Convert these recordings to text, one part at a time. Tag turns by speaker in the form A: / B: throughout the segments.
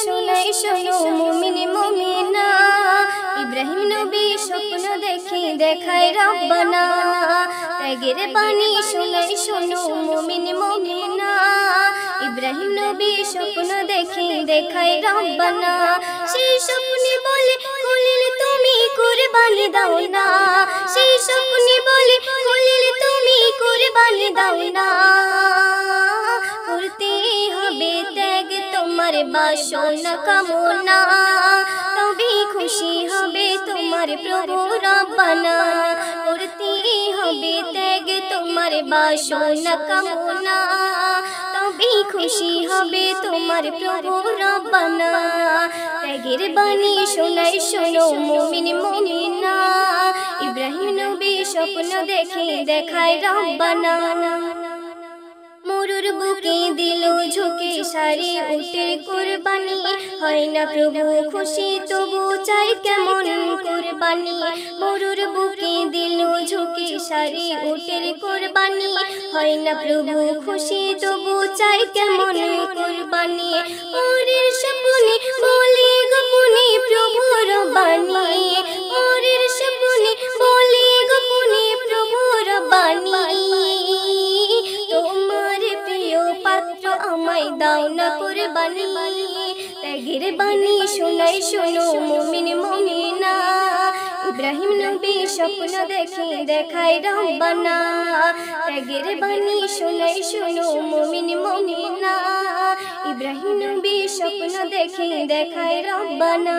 A: শোনাই শোনো মুমিন মুমিনা, ইব্রাহিম নবী স্বপ্ন দেখে দেখায় রব্বানা। ত্যাগের বাণী শোনাই শোনো মুমিন মুমিনা, ইব্রাহিম নবী স্বপ্ন দেখে দেখায় রব্বানা। সেই স্বপ্নে বলে খলিল তুমি কুরবানি দাও না, সেই স্বপ্নে বলে খলিল তুমি কুরবানি দাও না। করতে হবে ত্যাগ তোমার বাসনা কামনা, তবে খুশি হবে তোমার প্রভু রব্বানা। করতে হবে ত্যাগ তোমার বাসনা কামনা, তবে খুশি হবে তোমার প্রভু রব্বানা। ত্যাগের বাণী শোনাই শোনো মুমিন মুমিনা, ইব্রাহিম নবী স্বপ্ন দেখে দেখায় রব্বানা। মরুর বুকে দিল ঝুঁকে সারি উটের কুরবানি, হয় না প্রভু খুশি তবু চাই কেমন কুরবানি। মরুর বুকে দিল ঝুঁকে সারি উটের কুরবানি, হয় না প্রভু খুশি তবু চাই কেমন কুরবানি। ওরের স্বপ্নে বলে গোপনে প্রভুর বাণী, ওরের স্বপ্নে বলে গোপনে প্রভুর বাণী। তোমার প্রিয় পাত্র আমায় দাও না কুরবানি। ত্যাগের বাণী শোনাই শোনো মুমিন মুমিনা, ইব্রাহিম নবী স্বপ্ন দেখে দেখায় রব্বানা। ত্যাগের বাণী শোনাই শোনো মুমিন মুমিনা, ইব্রাহিম নবী স্বপ্ন দেখে দেখায় রব্বানা।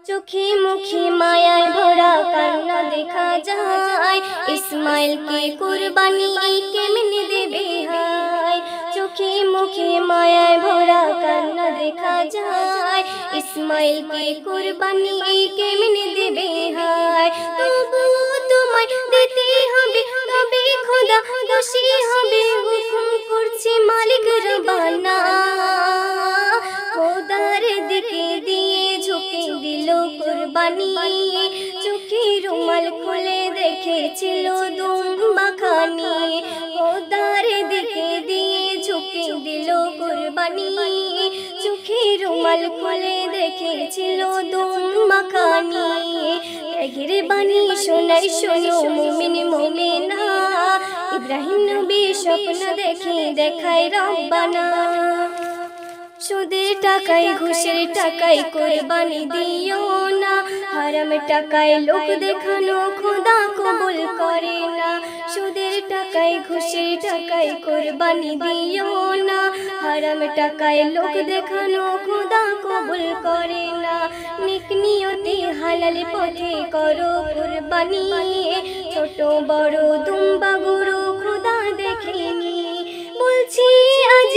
A: চোখে মুখে মায়ায় ভরা কান্না দেখা যায়, ইসমাইলকে কুরবানি কেমনে দেবে হায়। চোখে মুখে মায়ায় ভরা কান্না দেখা যায়, ইসমাইলকে কুরবানি কেমনে দেবে হায়। তবু তোমায় দিতে হবে তবে খোদা খুশি হবে, হুকুম করছে মালিক রব্বানা। খোদার দিকে দিয়ে ঝুঁকে দিল কুরবানি, চোখে রুমাল খুলে দেখেছিল দুম্বা খানি। খোদার দিকে দিয়ে ঝুঁকে দিল কুরবানি, চোখে রুমাল খুলে দেখেছিল দুম্বা খানি। ত্যাগের বাণী শোনাই শোনো মুমিন মুমিনা, ইব্রাহিম নবী স্বপ্ন দেখে দেখায় রব্বানা। সুদের টাকায় ঘুষের টাকায় কুরবানি দিও না, হারাম টাকায় লোক দেখানো খোদা কবুল করে না। সুদের টাকায় ঘুষের টাকায় কুরবানি দিও না, হারাম টাকায় লোক দেখানো খোদা কবুল করে না। নেক নিয়তে হালাল পথে করো কুরবানি, ছোট বড় দুম্বা গরু খোদা দেখেনি। বলছি আজ